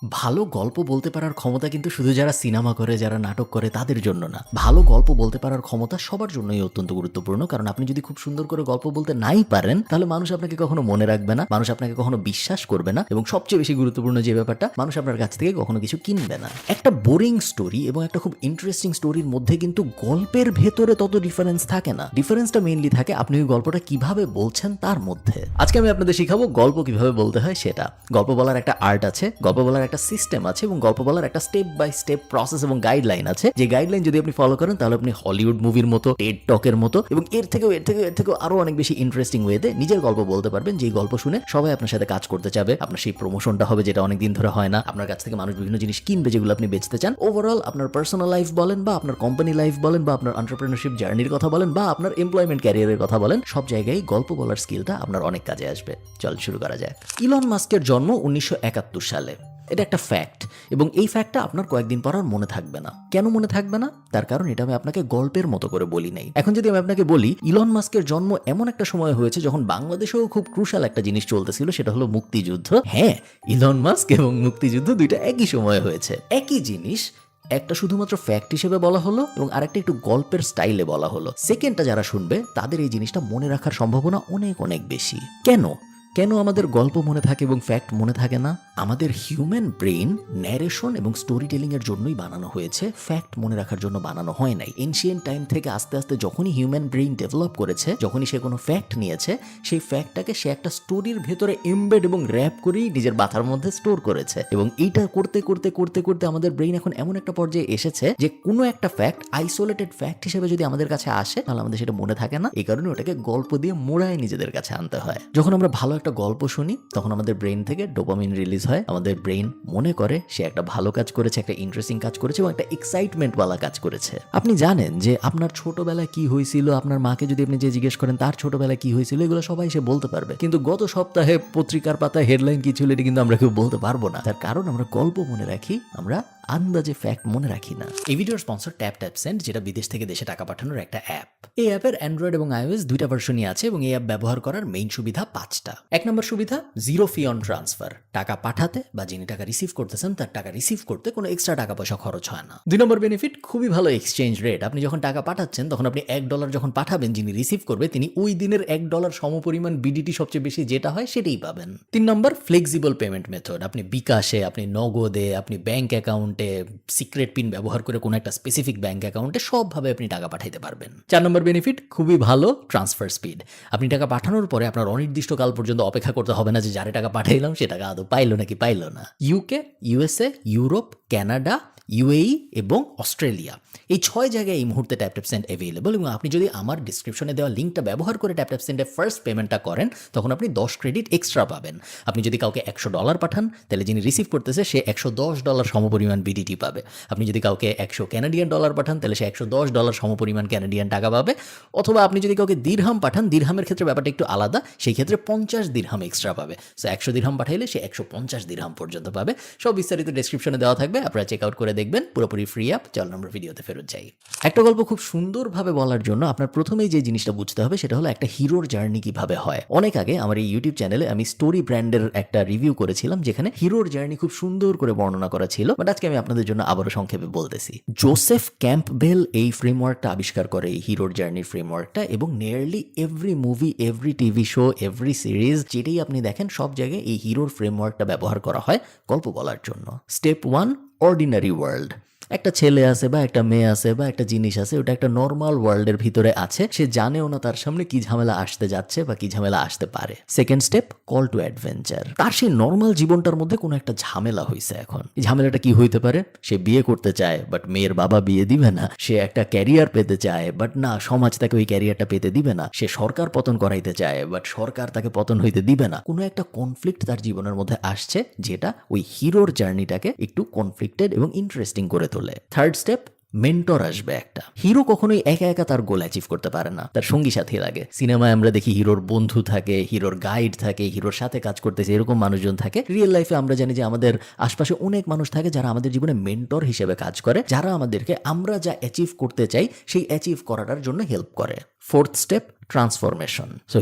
ভালো গল্প বলতে পারার ক্ষমতা কিন্তু শুধু যারা সিনেমা করে, যারা নাটক করে তাদের জন্য না। ভালো গল্প বলতে পারার ক্ষমতা সবার জন্যই অত্যন্ত গুরুত্বপূর্ণ। কারণ আপনি যদি খুব সুন্দর করে গল্প বলতে নাই পারেন, তাহলে মানুষ আপনাকে কখনো মনে রাখবে না, মানুষ আপনাকে কখনো বিশ্বাস করবে না, এবং সবচেয়ে বেশি গুরুত্বপূর্ণ যে ব্যাপারটা, মানুষ আপনার কাছ থেকে কখনো কিছু কিনবে না। একটা বোরিং স্টোরি এবং একটা খুব ইন্টারেস্টিং স্টোরির মধ্যে কিন্তু গল্পের ভেতরে তত ডিফারেন্স থাকে না। ডিফারেন্সটা মেইনলি থাকে আপনি ওই গল্পটা কিভাবে বলছেন তার মধ্যে। আজকে আমি আপনাদের শিখাবো গল্প কিভাবে বলতে হয় সেটা। গল্প বলার একটা আর্ট আছে, গল্প বলার একটা সিস্টেম আছে, এবং গল্প বলার একটা স্টেপ বাই স্টেপ প্রসেস এবং গাইডলাইন আছে। যে গাইডলাইন যদি আপনি ফলো করেন, তাহলে আপনি হলিউড মুভির মতো, টেড টকের মতো এবং এর থেকেও আরো অনেক বেশি ইন্টারেস্টিং ওয়েতে নিজের গল্প বলতে পারবেন, যে গল্প শুনে সবাই আপনার সাথে কাজ করতে চাবে। আপনার সেই প্রমোশনটা হবে যেটা অনেকদিন ধরে হয় না। আপনার কাছ থেকে মানুষ বিভিন্ন জিনিস কিনবে যেগুলো আপনি বেচতে চান। ওভারঅল আপনার পার্সোনাল লাইফ বলেন, বা আপনার কোম্পানি লাইফ বলেন, বা আপনার এন্টারপ্রেনারশিপ জার্নির কথা বলেন, বা আপনার এমপ্লয়মেন্ট ক্যারিয়ারের কথা বলেন, সব জায়গায় গল্প বলার স্কিলটা আপনার অনেক কাজে আসবে। চল শুরু করা যায়। ইলন মাস্কের জন্ম 1971 সালে। এটা একটা ফ্যাক্ট, এবং এই ফ্যাক্টটা আপনার কয়েকদিন পর আর মনে থাকবে না। কেন মনে থাকবে না? তার কারণ এটা আমি আপনাকে গল্পের মতো করে বলি নাই। এখন যদি আমি আপনাকে বলি ইলন মাস্কের জন্ম এমন একটা সময় হয়েছে যখন বাংলাদেশেও খুব ক্রুশাল একটা জিনিস চলতেছিল, সেটা হলো মুক্তিযুদ্ধ। হ্যাঁ, ইলন মাস্ক এবং মুক্তিযুদ্ধ দুইটা একই সময়ে হয়েছে। একই জিনিস, একটা শুধুমাত্র ফ্যাক্ট হিসেবে বলা হলো এবং আরেকটা একটু গল্পের স্টাইলে বলা হলো। সেকেন্ডটা যারা শুনবে তাদের এই জিনিসটা মনে রাখার সম্ভাবনা অনেক অনেক বেশি। কেন আমাদের গল্প মনে থাকে এবং ফ্যাক্ট মনে থাকে না? আমাদের হিউম্যান ব্রেইন ন্যারেশন এবং স্টোরি টেলিং এর জন্যই বানানো হয়েছে, ফ্যাক্ট মনে রাখার জন্য বানানো হয় নাই। এনশিয়েন্ট টাইম থেকে আস্তে আস্তে যখনই হিউম্যান ব্রেইন ডেভেলপ করেছে, যখনই সে কোনো ফ্যাক্ট নিয়েছে, সেই ফ্যাক্টটাকে সে একটা স্টোরির ভেতরে এমবেড এবং র্যাপ করেই নিজের মাথার মধ্যে স্টোর করেছে। এবং এইটা করতে করতে করতে করতে আমাদের ব্রেইন এখন এমন একটা পর্যায়ে এসেছে যে কোনো একটা ফ্যাক্ট আইসোলেটেড ফ্যাক্ট হিসেবে যদি আমাদের কাছে আসে, তাহলে আমাদের সেটা মনে থাকে না। এই কারণে ওটাকে গল্প দিয়ে মোড়ায় নিজেদের কাছে আনতে হয়। যখন আমরা ভালো একটা গল্প শুনি, তখন আমাদের ব্রেইন থেকে ডোপামিন রিলিজ হয়। আমাদের ব্রেইন মনে করে সে একটা ভালো কাজ করেছে, একটা ইন্টারেস্টিং কাজ করেছে এবং একটা এক্সাইটমেন্ট ওয়ালা কাজ করেছে। আপনি জানেন যে আপনার ছোটবেলায় কি হয়েছিল? আপনার মাকে যদি আপনি যে জিজ্ঞেস করেন তার ছোটবেলায় কি হয়েছিল, এগুলো সবাই সে বলতে পারবে। কিন্তু গত সপ্তাহে পত্রিকার পাতায় হেডলাইন কি ছিল, এটা কিন্তু আমরা কেউ বলতে পারবো না। তার কারণ আমরা গল্প মনে রাখি, আমরা আন্দাজে ফ্যাক্ট মনে রাখি না। এই ভিডিওর স্পন্সর ট্যাপ, যেটা বিদেশ থেকে দেশে টাকা পাঠানোর একটা অ্যাপ। এই অ্যাপের অ্যান্ড্রয়েড এবং আইওএস দুইটা ভার্সনই আছে, এবং এই অ্যাপ ব্যবহার করার মেইন সুবিধা 5টা। এক নম্বর সুবিধা, জিরো ফি অন ট্রান্সফার। টাকা পাঠাতে বা যিনি টাকা রিসিভ করতেছেন তার টাকা রিসিভ করতে কোনো এক্সট্রা টাকা পয়সা খরচ হয় না। 2 নম্বর বেনিফিট, খুবই ভালো এক্সচেঞ্জ রেট। আপনি যখন টাকা পাঠাচ্ছেন, তখন আপনি $1 যখন পাঠাবেন, যিনি রিসিভ করবে তিনি ওই দিনের $1 সমপরিমাণ বিডিটি সবচেয়ে বেশি যেটা হয় সেটাই পাবেন। 3 নম্বর, ফ্লেক্সিবল পেমেন্ট মেথড। আপনি বিকাশে, আপনি নগদে, আপনি ব্যাংক অ্যাকাউন্টে, সিক্রেট পিন ব্যবহার করে কোনো একটা স্পেসিফিক ব্যাংক অ্যাকাউন্টে সবভাবে আপনি টাকা পাঠাইতে পারবেন। 4 নম্বর বেনিফিট, খুবই ভালো ট্রান্সফার স্পিড। আপনি টাকা পাঠানোর পরে আপনার অনির্দিষ্টকাল পর্যন্ত অপেক্ষা করতে হবে না যে যারে টাকা পাঠাইলাম সে টাকা আদৌ পাইলো নাকি পাইলো না। UK, USA, Europe, Canada, UAE এবং অস্ট্রেলিয়া, এই 6 জায়গায় এই মুহূর্তে ট্যাপ অ্যাভেলেবল। এবং আপনি যদি আমার ডিসক্রিপশনে দেওয়া লিঙ্কটা ব্যবহার করে ট্যাপ সেন্ডে ফার্স্ট পেমেন্টটা করেন, তখন আপনি 10 ক্রেডিট এক্সট্রা পাবেন। আপনি যদি কাউকে $100 পাঠান, তাহলে যিনি রিসিভ করতেছে সে $110 সমপরিমাণ বিডিটি পাবে। আপনি যদি কাউকে $100 কানাডিয়ান পাঠান, তাহলে সে $110 সমপরিমাণ কানাডিয়ান টাকা পাবে। অথবা আপনি যদি কাউকে দিরহাম পাঠান, দিরহামের ক্ষেত্রে ব্যাপারটা একটু আলাদা, সেই ক্ষেত্রে 50 দিরহাম এক্সট্রা পাবে। সো 100 দিরহাম পাঠাইলে সে 150 দিরহাম পর্যন্ত পাবে। সব বিস্তারিত ডেসক্রিপশনে দেওয়া থাকবে, আপনারা চেক আউট করে দেখবেন। পুরোপুরি ফ্রি অ্যাপ। চল আমরা ভিডিওতে ফেরত যাই। একটা গল্প খুব সুন্দরভাবে বলার জন্য আপনার প্রথমেই যে জিনিসটা বুঝতে হবে সেটা হলো একটা হিরোর জার্নি কিভাবে হয়। অনেক আগে আমার এই ইউটিউব চ্যানেলে আমি স্টোরি ব্র্যান্ডের একটা রিভিউ করেছিলাম, যেখানে হিরোর জার্নি খুব সুন্দর করে বর্ণনা করা ছিল। বাট আজকে আমি আপনাদের জন্য আবারও সংক্ষেপে বলতেছি। জোসেফ ক্যাম্পবেল এই ফ্রেমওয়ার্কটা আবিষ্কার করে, এই হিরোর জার্নির ফ্রেমওয়ার্কটা, এবং nearly every movie, every TV show, every series যেটাই আপনি দেখেন, সব জায়গায় এই হিরোর ফ্রেমওয়ার্কটা ব্যবহার করা হয় গল্প বলার জন্য। Step 1, ordinary world. একটা ছেলে আছে বা একটা মেয়ে আছে বা একটা জিনিস আছে, ওটা একটা নর্মাল ওয়ার্ল্ডের ভিতরে আছে, সে জানেও না তার সামনে কি ঝামেলা আসতে যাচ্ছে বা কি ঝামেলা আসতে পারে। Second step, call to adventure. তার সেই নর্মাল জীবনটার মধ্যে কোনো একটা ঝামেলা হয়েছে। এখন এই ঝামেলাটা কি হইতে পারে? সে বিয়ে করতে চায়, বাট মেয়ের বাবা বিয়ে দিবে না। সে একটা ক্যারিয়ার পেতে চায়, বাট না, সমাজ তাকে ওই ক্যারিয়ারটা পেতে দিবে না। সে সরকার পতন করাইতে চায়, বাট সরকার তাকে পতন হইতে দিবে না। কোনো একটা কনফ্লিক্ট তার জীবনের মধ্যে আসছে, যেটা ওই হিরোর জার্নিটাকে একটু কনফ্লিক্টেড এবং ইন্টারেস্টিং করে তোলে। থার্ড স্টেপ, মেন্টর আসবে একটা। হিরো কখনোই একা একা তার গোল অ্যাচিভ করতে পারে না, তার সঙ্গী সাথী লাগে। সিনেমায় আমরা দেখি হিরোর বন্ধু থাকে, হিরোর গাইড থাকে, হিরোর সাথে কাজ করতেছে এরকম মানুষজন থাকে। রিয়েল লাইফে আমরা জানি যে আমাদের আশপাশে অনেক মানুষ থাকে যারা আমাদের জীবনে মেন্টর হিসেবে কাজ করে, যারা আমাদেরকে আমরা যা অ্যাচিভ করতে চাই সেই অ্যাচিভ করাটার জন্য হেল্প করে। Fourth step, transformation. সো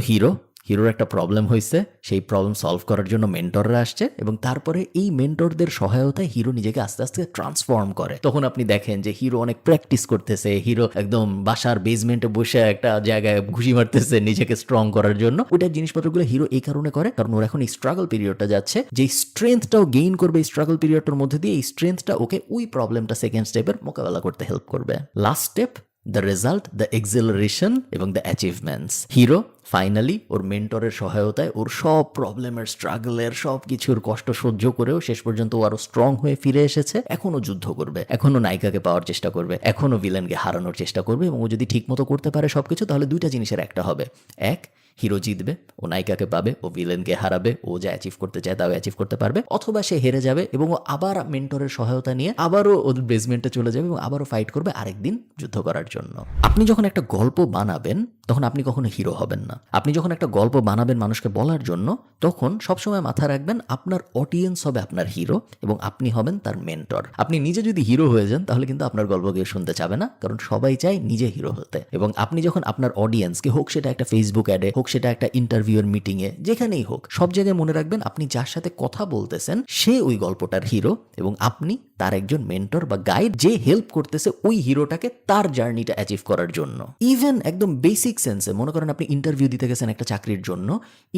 হিরোর একটা প্রবলেম হয়েছে, সেই প্রবলেম সলভ করার জন্য মেন্টররা আসছে এবং তারপরে এই মেন্টরদের সহায়তায় হিরো নিজেকে আস্তে আস্তে ট্রান্সফর্ম করে। তখন আপনি দেখেন যে হিরো অনেক প্র্যাকটিস করতেছে, হিরো একদম বাসার বেসমেন্টে বসে একটা জায়গায় ঘুষি মারতেছে নিজেকে স্ট্রং করার জন্য। ওইটার জিনিসপত্রগুলো হিরো এই কারণে করে কারণ ওর এখন এই স্ট্রাগল পিরিয়ডটা যাচ্ছে, যে স্ট্রেংথটাও গেইন করবে এই স্ট্রাগল পিরিয়ডটার মধ্যে দিয়ে। এই স্ট্রেংথটা ওকে ওই প্রবলেমটা সেকেন্ড স্টেপের মোকাবেলা করতে হেল্প করবে। Last step, the result, the acceleration এবং দ্য অ্যাচিভমেন্টস। হিরো ফাইনালি ওর মেন্টরের সহায়তায় ওর সব প্রবলেমের, স্ট্রাগলের, সব কিছুর কষ্ট সহ্য করেও শেষ পর্যন্ত ও আরো স্ট্রং হয়ে ফিরে এসেছে। এখনো যুদ্ধ করবে, এখনো নায়িকাকে পাওয়ার চেষ্টা করবে, এখনো ভিলেনকে হারানোর চেষ্টা করবে এবং ও যদি ঠিক মতো করতে পারে সবকিছু, তাহলে দুইটা জিনিসের একটা হবে। এক, হিরো জিতবে, ও নায়িকাকে পাবে, ও ভিলেনকে হারাবে, ও যা অ্যাচিভ করতে চায় তাও অ্যাচিভ করতে পারবে। অথবা সে হেরে যাবে এবং ও আবার মেন্টরের সহায়তা নিয়ে আবারও ওদের বেসমেন্টে চলে যাবে এবং আবারও ফাইট করবে আরেকদিন যুদ্ধ করার জন্য। আপনি যখন একটা গল্প বানাবেন তখন আপনি কখনো হিরো হবেন না। আপনি যখন একটা গল্প বানাবেন মানুষকে বলার জন্য, তখন সবসময় মাথায় রাখবেন আপনার অডিয়েন্স হবে আপনার হিরো এবং আপনি হবেন তার মেন্টর। আপনি নিজে যদি হিরো হয়ে যান তাহলে কিন্তু আপনার গল্প কেউ শুনতে চাবে না, কারণ সবাই চায় নিজে হিরো হতে। এবং আপনি যখন আপনার অডিয়েন্সকে, হোক সেটা একটা ফেসবুক অ্যাডে, হোক সেটা একটা ইন্টারভিউর মিটিংয়ে, যেখানেই হোক, সব জায়গায় মনে রাখবেন আপনি যার সাথে কথা বলতেছেন সে ওই গল্পটার হিরো এবং আপনি তার একজন মেন্টর বা গাইড, যে হেল্প করতেছে ওই হিরোটাকে তার জার্নিটা অ্যাচিভ করার জন্য। ইভেন একদম বেসিক সেন্সে মনে করেন আপনি ইন্টারভিউ দিতে গেছেন একটা চাকরির জন্য,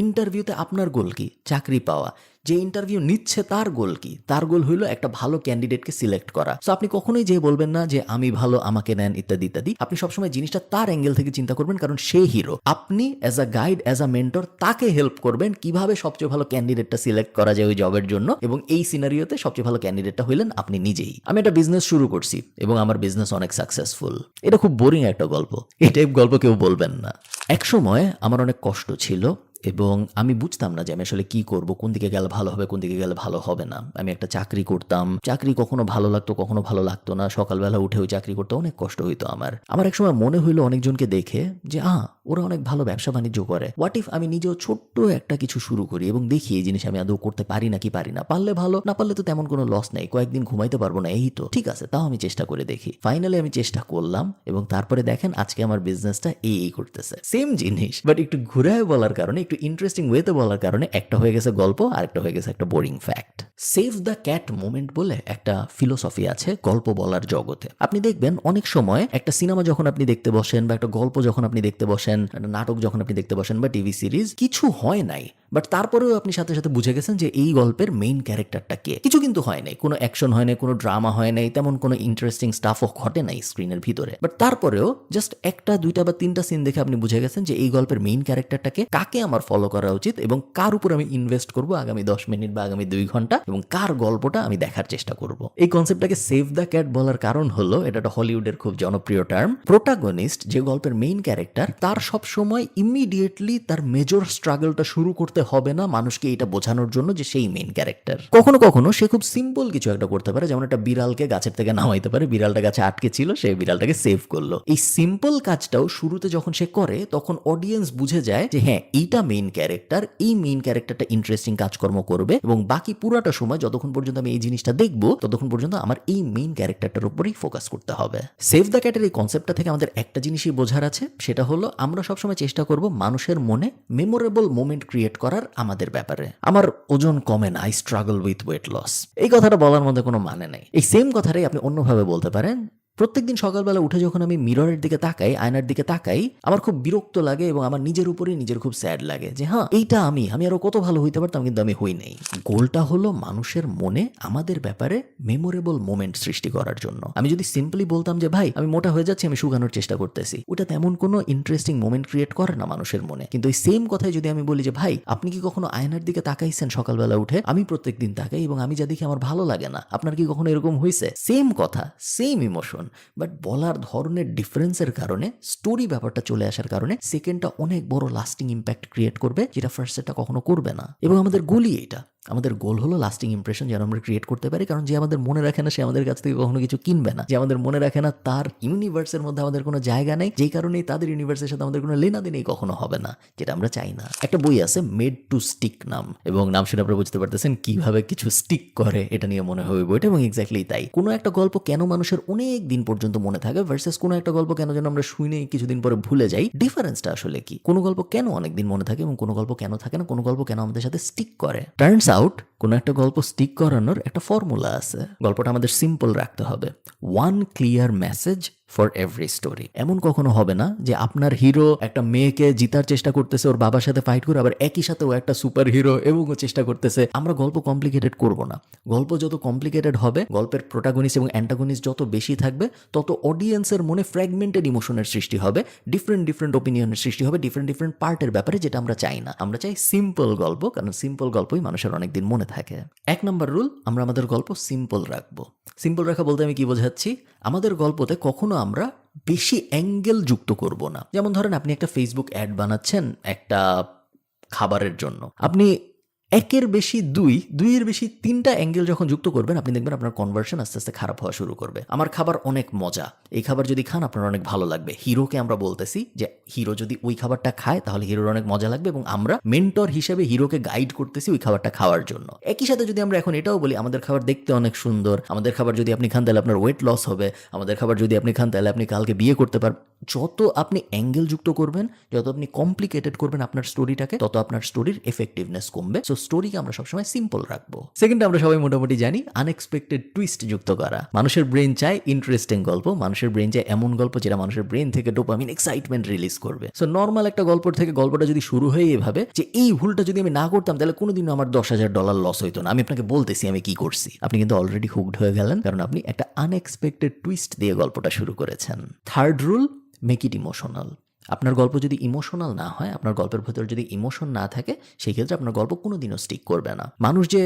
ইন্টারভিউতে আপনার গোল কি? চাকরি পাওয়া। যে ইন্টারভিউ নিচ্ছে তার গোল কি? তার গোল হইলো একটা ভালো ক্যান্ডিডেটকে সিলেক্ট করা। সো আপনি কখনোই যে বলবেন না যে আমি ভালো, আমাকে নেন, ইত্যাদি ইত্যাদি। আপনি সবসময় জিনিসটা তার অ্যাঙ্গেল থেকে চিন্তা করবেন, কারণ সে হিরো। আপনি as a guide, as a mentor তাকে হেল্প করবেন কিভাবে সবচেয়ে ভালো ক্যান্ডিডেটটা সিলেক্ট করা যায় ওই জবের জন্য, এবং এই সিনারিওতে সবচেয়ে ভালো ক্যান্ডিডেটটা হইলেন আপনি নিজেই। আমি একটা বিজনেস শুরু করছি এবং আমার বিজনেস অনেক সাকসেসফুল। এটা খুব বোরিং একটা গল্প, এই টাইপ গল্প কেউ বলবেন না। এক সময় আমার অনেক কষ্ট ছিল এবং আমি বুঝতাম না যে আমি আসলে কি করব, কোন দিকে গেলে ভালো হবে, কোন দিকে গেলে ভালো হবে না। আমি একটা চাকরি করতাম, চাকরি কখনো ভালো লাগতো, কখনো ভালো লাগতো না। সকালবেলা উঠে ওই চাকরি করতে অনেক কষ্ট হইতো আমার এক সময় মনে হইলো অনেকজনকে দেখে যে ওরা অনেক ভালো ব্যবসা বাণিজ্য করে। হোয়াট ইফ আমি নিজেও ছোট্ট একটা কিছু শুরু করি এবং দেখি এই জিনিস আমি আদৌ করতে পারি নাকি পারি না। পারলে ভালো, না পারলে তো তেমন কোনো লস নেই, কয়েকদিন ঘুমাইতে পারবো না, এই তো ঠিক আছে, তাও আমি চেষ্টা করে দেখি। ফাইনালি আমি চেষ্টা করলাম এবং তারপরে দেখেন আজকে আমার বিজনেসটা এই করতেছে। সেম জিনিস বাট একটু ঘুরায় বলার কারণে, একটু ইন্টারেস্টিং ওয়েতে বলার কারণে একটা হয়ে গেছে গল্প আর একটা হয়ে গেছে একটা boring fact. Save the cat moment বলে একটা ফিলোসফি আছে গল্প বলার জগতে। আপনি দেখবেন অনেক সময় একটা সিনেমা যখন আপনি দেখতে বসেন বা একটা গল্প যখন আপনি দেখতে বসেন, একটা নাটক যখন আপনি দেখতে বসেন বা টিভি সিরিজ, কিছু হয় নাই বাট তারপরেও আপনি সাথে সাথে বুঝে গেছেন যে এই গল্পের মেইন ক্যারেক্টারটা কে। কিছু কিন্তু হয় নাই, কোনো অ্যাকশন হয় নাই, কোনো ড্রামা হয় নাই, তেমন কোনো ইন্টারেস্টিং স্টাফও ঘটে নাই স্ক্রিনের ভিতরে, বাট তারপরেও জাস্ট একটা, দুইটা বা তিনটা সিন দেখে আপনি বুঝে গেছেন যে এই গল্পের মেইন ক্যারেক্টারটাকে, কাকে আমার ফলো করা উচিত এবং কার উপর আমি ইনভেস্ট করবো আগামী 10 মিনিট বা আগামী 2 ঘন্টা এবং কার গল্পটা আমি দেখার চেষ্টা করব। এই কনসেপ্টটাকে সেভ দ্য ক্যাট বলার কারণ হলো এটা একটা হলিউডের খুব জনপ্রিয় টার্ম। প্রোটাগনিস্ট, যে গল্পের মেইন ক্যারেক্টার, তার সব সময় ইমিডিয়েটলি তার মেজর স্ট্রাগলটা শুরু করতে হবে না মানুষকে এটা বোঝানোর জন্য যে সেই মেইন ক্যারেক্টার। কখনো কখনো সে খুব সিম্পল কিছু একটা করতে পারে, যেমন একটা বিড়ালকে গাছের থেকে নামাইতে পারে, বিড়ালটা গাছে আটকে ছিল, সেই বিড়ালটাকে সেভ করলো। এই সিম্পল কাজটাও শুরুতে যখন সে করে তখন অডিয়েন্স বুঝে যায় যে হ্যাঁ এইটা মেইন ক্যারেক্টার, এই মেইন ক্যারেক্টারটা ইন্টারেস্টিং কাজকর্ম করবে এবং বাকি পুরাটা সময় যতক্ষণ পর্যন্ত আমি এই জিনিসটা দেখবো ততক্ষণ পর্যন্ত আমার এই মেইন ক্যারেক্টারটার উপরেই ফোকাস করতে হবে। সেভ দ্য ক্যাটের এই কনসেপ্টটা থেকে আমাদের একটা জিনিসই বোঝার আছে, সেটা হলো আমরা সবসময় চেষ্টা করব মানুষের মনে মেমোরেবল মোমেন্ট ক্রিয়েট করার আমাদের ব্যাপারে। আমার ওজন কমে না, I struggle with weight loss, এই কথাটা বলার মধ্যে কোনো মানে নাই। এই সেম কথাটাই আপনি অন্যভাবে বলতে পারেন, প্রত্যেকদিন সকালবেলা উঠে যখন আমি মিররের দিকে তাকাই, আয়নার দিকে তাকাই, আমার খুব বিরক্ত লাগে এবং আমার নিজের উপরেই নিজের খুব স্যাড লাগে যে হ্যাঁ এইটা আমি আরো কত ভালো হইতে পারতাম কিন্তু আমি হই নাই। গোলটা হলো মানুষের মনে আমাদের ব্যাপারে মেমোরেবল মোমেন্ট সৃষ্টি করার জন্য। আমি যদি সিম্পলি বলতাম যে ভাই আমি মোটা হয়ে যাচ্ছি, আমি শুকানোর চেষ্টা করতেছি, ওটা তেমন কোনো ইন্টারেস্টিং মোমেন্ট ক্রিয়েট করে না মানুষের মনে। কিন্তু এই সেম কথাই যদি আমি বলি যে ভাই আপনি কি কখনো আয়নার দিকে তাকাইছেন সকালবেলা উঠে? আমি প্রত্যেকদিন তাকাই এবং আমি যা দেখি আমার ভালো লাগে না। আপনার কি কখনো এরকম হয়েছে? সেম কথা, সেম ইমোশন, বাট বলার ধরনের ডিফারেন্সের কারণে, স্টোরি ব্যাপারটা চলে আসার কারণে সেকেন্ডটা অনেক বড় লাস্টিং ইম্প্যাক্ট ক্রিয়েট করবে, যেটা ফার্স্ট সেটটা কখনো করবে না। এবং আমাদের গোলই এটা আমাদের গোল হলো লাস্টিং ইমপ্রেশন যেন আমরা ক্রিয়েট করতে পারি, কারণ যে আমাদের মনে রাখে না সে আমাদের কাছ থেকে কখনো কিছু কিনবে না। যে আমাদের মনে রাখে না তার ইউনিভার্সের মধ্যে আমাদের কোনো জায়গা নেই, যেই কারণেই তাদের ইউনিভার্সের সাথে আমাদের কোনো লেনাদেনই কখনো হবে না, যেটা আমরা চাই না। একটা বই আছে মেড টু স্টিক নাম, এবং নাম শুনে আপনারা বুঝতে পারতেছেন কিভাবে কিছু স্টিক করে, এটা নিয়ে মনে হবে বইটা। এবং এক্স্যাক্টলি তাই, কোনো একটা গল্প কেন মানুষের অনেক দিন পর্যন্ত মনে থাকে ভার্সেস কোনো একটা গল্প কেন যেন আমরা শুনে কিছুদিন পরে ভুলে যাই, ডিফারেন্সটা আসলে কি? কোনো গল্প কেন অনেকদিন মনে থাকে এবং কোনো গল্প কেন থাকে না, কোনো গল্প কেন আমাদের সাথে স্টিক করে? টার্নস আউট কোনো একটা গল্প স্টিক করানোর একটা ফর্মুলা আছে। গল্পটা আমাদের সিম্পল রাখতে হবে, one clear message for every story. এমন কখনো হবে না যে আপনার হিরো একটা মেয়েকে জিতার চেষ্টা করতেছে ওর বাবার সাথে ফাইট করে, আবার একই সাথে ও একটা সুপার হিরো এবং ও চেষ্টা করতেছে। আমরা গল্প কমপ্লিকেটেড করব না। গল্প যত কমপ্লিকেটেড হবে, গল্পের প্রোটাগনিস্ট এবং অ্যান্টাগনিস্ট যত বেশি থাকবে, তত অডিয়েন্সের মনে ফ্র্যাগমেন্টেড ইমোশনের সৃষ্টি হবে, ডিফারেন্ট ওপিনিয়নের সৃষ্টি হবে, ডিফারেন্ট পার্টের ব্যাপারে, যেটা আমরা চাই না। আমরা চাই সিম্পল গল্প, কারণ সিম্পল গল্পই মানুষের অনেকদিন মনে থাকে। 1 নম্বর রুল, আমরা আমাদের গল্প সিম্পল রাখবো। সিম্পল রাখা বলতে আমি কি বোঝাচ্ছি? আমাদের গল্পতে কখনো আমরা বেশি অ্যাঙ্গেল যুক্ত করব না। যেমন ধরেন আপনি একটা ফেসবুক অ্যাড বানাচ্ছেন একটা খাবারের জন্য, আপনি একের বেশি দুইয়ের বেশি 3টা অ্যাঙ্গেল যখন যুক্ত করবেন, আপনি দেখবেন আপনার কনভার্সন আস্তে আস্তে খারাপ হওয়া শুরু করবে। আমার খাবার অনেক মজা, এই খাবার যদি খান আপনার অনেক ভালো লাগবে। হিরোকে আমরা বলতেছি যে হিরো যদি ওই খাবারটা খায় তাহলে হিরোর অনেক মজা লাগবে, এবং আমরা মেন্টর হিসেবে হিরোকে গাইড করতেছি ওই খাবারটা খাওয়ার জন্য। একই সাথে যদি আমরা এখন এটাও বলি আমাদের খাবার দেখতে অনেক সুন্দর, আমাদের খাবার যদি আপনি খান তাহলে আপনার ওয়েট লস হবে, আমাদের খাবার যদি আপনি খান তাহলে আপনি কালকে বিয়ে করতে পারবেন। যত আপনি অ্যাঙ্গেল যুক্ত করবেন, যত আপনি কমপ্লিকেটেড করবেন আপনার স্টোরিটাকে, তত আপনার স্টোরির এফেক্টিভনেস কমবে। সো স্টোরিকে আমরা সবসময় সিম্পল রাখবো। সেকেন্ড, আমরা সবাই মোটামুটি জানি আনএক্সপেক্টেড টুইস্ট যুক্ত করা। মানুষের ব্রেন চায় ইন্টারেস্টিং গল্প, মানুষের ব্রেন চায় এমন গল্প যেটা মানুষের ব্রেন থেকে ডোপামিন, এক্সাইটমেন্ট রিলিজ করবে। সো নর্মাল একটা গল্প থেকে গল্পটা যদি শুরু হয় এভাবে যে এই ভুলটা যদি আমি না করতাম তাহলে কোনোদিনও আমার $10,000 লস হইতো না, আমি আপনাকে বলতেছি আমি কি করছি, আপনি কিন্তু অলরেডি হুকড হয়ে গেলেন, কারণ আপনি একটা আনএক্সপেক্টেড টুইস্ট দিয়ে গল্পটা শুরু করেছেন। Third rule, make it emotional. আপনার গল্প যদি ইমোশনাল না হয়, আপনার গল্পের ভেতর যদি ইমোশন না থাকে, সেই ক্ষেত্রে আপনার গল্প কোনোদিনও স্টিক করবে না। মানুষ যে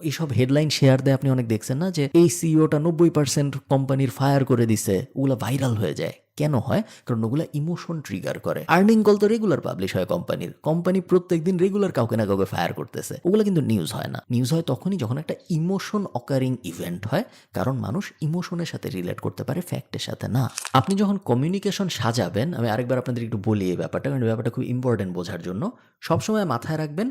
এইসব হেডলাইন শেয়ার দেয় আপনি অনেক দেখছেন না, যে এই সিইওটা 90% কোম্পানির ফায়ার করে দিছে, ওগুলো ভাইরাল হয়ে যায়। কেন হয়? কারণ ওগুলো ইমোশন ট্রিগার করে। আর্নিং কল তো রেগুলার পাবলিশ হয় কোম্পানির, কোম্পানি প্রত্যেকদিন রেগুলার কাউকে না কাউকে ফায়ার করতেছে, ওগুলো কিন্তু নিউজ হয় না। নিউজ হয় তখনই যখন একটা ইমোশন অকারিং ইভেন্ট হয়, কারণ মানুষ ইমোশনের সাথে রিলেট করতে পারে, ফ্যাক্টের সাথে না। আপনি যখন কমিউনিকেশন সাজাবেন, আমি আরেকবার আপনাদের একটু বলি এই ব্যাপারটা, কারণ এই ব্যাপারটা খুব ইম্পর্টেন্ট বোঝার জন্য। সবসময় মাথায় রাখবেন,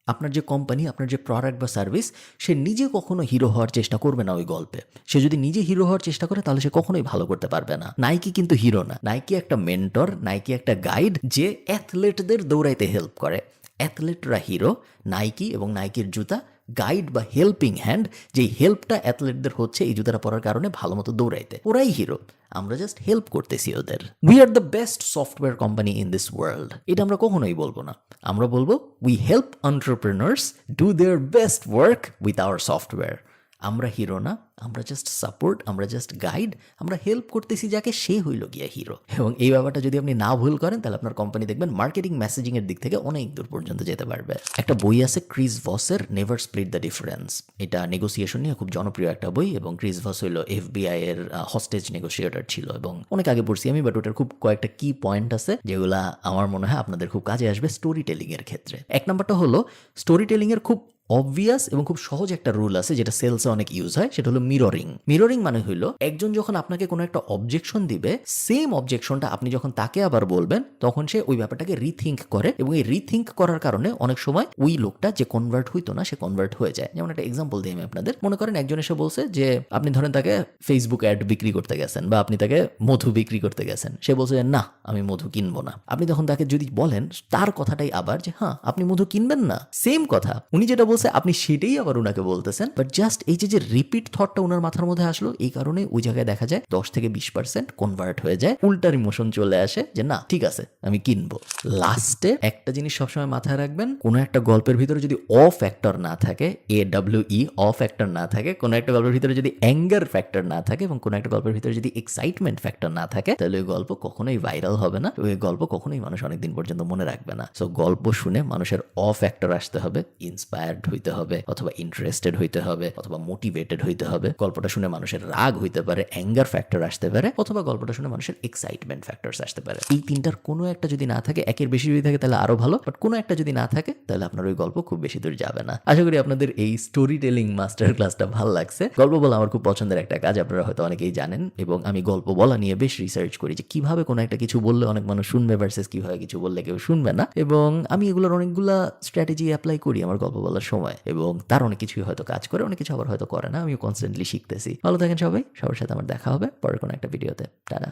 আপনার যে কোম্পানি, আপনার যে প্রোডাক্ট বা সার্ভিস, সে নিজে কখনো হিরো হওয়ার চেষ্টা করবে না ওই গল্পে। সে যদি নিজে হিরো হওয়ার চেষ্টা করে তাহলে সে কখনোই ভালো করতে পারবে না। নাইকি কিন্তু হিরো না, নাইকি একটা মেন্টর, নাইকি একটা গাইড যে অ্যাথলেটদের দৌড়াইতে হেল্প করে। অ্যাথলেটরা হিরো, নাইকি এবং নাইকির জুতা গাইড বা হেল্পিং হ্যান্ড, যেই হেল্পটা অ্যাথলেটদের হচ্ছে এই জুতাটা পরার কারণে ভালো মতো দৌড়াইতে, ওরাই হিরো। আমরা জাস্ট হেল্প করতেছি ওদের। We are the best software company in this world, এটা আমরা কখনোই বলবো না। আমরা বলবো we help entrepreneurs do their best work with our software. আমরা হিরো না, আমরা জাস্ট সাপোর্ট, আমরা জাস্ট গাইড, আমরা হেল্প করতেছি যাকে, সে হইল গিয়া হিরো। এবং এই ব্যাপারটা যদি আপনি না ভুল করেন তাহলে আপনার কোম্পানি দেখবেন মার্কেটিং মেসেজিং এর দিক থেকে অনেক দূর পর্যন্ত যেতে পারবে। একটা বই আছে ক্রিস ভসের, নেভার স্প্লিট দ্য ডিফারেন্স। এটা নেগোসিয়েশন নিয়ে খুব জনপ্রিয় একটা বই, এবং ক্রিস ভস হইল FBI এর হস্টেজ নেগোসিয়েটর ছিল, এবং অনেক আগে পড়ছি আমি, বাট ওটার খুব কয়েকটা কি পয়েন্ট আছে যেগুলা আমার মনে হয় আপনাদের খুব কাজে আসবে স্টোরি টেলিং এর ক্ষেত্রে। 1 নম্বরটা হলো স্টোরি টেলিং এর খুব অবভিয়াস এবং খুব সহজ একটা রুল আছে যেটা সেলসে অনেক ইউজ হয়, সেটা হলো মিররিং। মিররিং মানে হইলো একজন যখন আপনাকে কোনো একটা অবজেকশন দিবে, সেম অবজেকশনটা আপনি যখন তাকে আবার বলবেন, তখন সে ওই ব্যাপারটাকে রিথিঙ্ক করে, এবং এই রিথিঙ্ক করার কারণে অনেক সময় ওই লোকটা যে কনভার্ট হইতো না সে কনভার্ট হয়ে যায়। যেমন একটা এক্সাম্পল দিই আমি আপনাদের। মনে করেন একজন এসে বলছে যে আপনি ধরেন তাকে ফেসবুক অ্যাড বিক্রি করতে গেছেন, বা আপনি তাকে মধু বিক্রি করতে গেছেন, সে বলছে যে না আমি মধু কিনবো না। আপনি তখন তাকে যদি বলেন তার কথাটাই আবার যে হ্যাঁ আপনি মধু কিনবেন না, সেম কথা উনি যেটা বলছে আপনি সেটাই আবার ওনাকে বলতেছেন, বাট জাস্ট এই যে রিপিট থটটা ওনার মাথার মধ্যে আসলো, এই কারণে ওই জায়গায় দেখা যায় 10 থেকে 20% কনভার্ট হয়ে যায়, উল্টার ইমোশন চলে আসে যে না ঠিক আছে আমি কিনবো। লাস্টে একটা জিনিস সবসময় মাথায় রাখবেন, কোনো একটা গল্পের ভিতরে যদি অ ফ্যাক্টর না থাকে, AWE অ ফ্যাক্টর না থাকে, কোনো একটা গল্পের ভিতরে যদি অ্যাঙ্গার ফ্যাক্টর না থাকে, এবং কোনো একটা গল্পের ভিতরে যদি এক্সাইটমেন্ট ফ্যাক্টর না থাকে, তাহলে ওই গল্প কখনোই ভাইরাল হবে না, ওই গল্প কখনোই মানুষ অনেকদিন পর্যন্ত মনে রাখবে না। সো গল্প শুনে মানুষের অ ফ্যাক্টর আসতে হবে, ইন্সপায়ার্ড ইনস্পায়ার্ড হইতে হবে, অথবা ইন্টারেস্টেড হইতে হবে, অথবা মোটিভেটেড হইতে হবে। গল্পটা শুনে মানুষের রাগ হইতে পারে, অ্যাঙ্গার ফ্যাক্টর আসতে পারে, অথবা গল্পটা শুনে মানুষের এক্সাইটমেন্ট ফ্যাক্টরস আসতে পারে। এই তিনটার কোনো একটা যদি না থাকে, একের বেশি যদি থাকে তাহলে আরো ভালো, বাট কোনো একটা যদি না থাকে তাহলে আপনার ওই গল্প খুব বেশি দূর যাবে না। আশা করি আপনাদের এই স্টোরি টেলিং মাস্টার ক্লাসটা ভালো লাগছে। গল্প বলা আমার খুব পছন্দের একটা কাজ, আপনারা হয়তো অনেকেই জানেন, এবং আমি গল্প বলা নিয়ে বেশ রিসার্চ করি যে কিভাবে কোনো একটা কিছু বললে অনেক মানুষ শুনবে ভার্সেস কিভাবে কিছু বললে কেউ শুনবে না, এবং আমি এগুলোর অনেকগুলা স্ট্র্যাটেজি অ্যাপ্লাই করি আমার গল্প বলার সময়, এবং তার অনেক কিছুই হয়তো কাজ করে, অনেক কিছু আবার হয়তো করে না। আমিও কনস্ট্যান্টলি শিখতেছি। ভালো থাকেন সবাই, সবার সাথে আমার দেখা হবে পরের কোনো একটা ভিডিওতে। টাটা।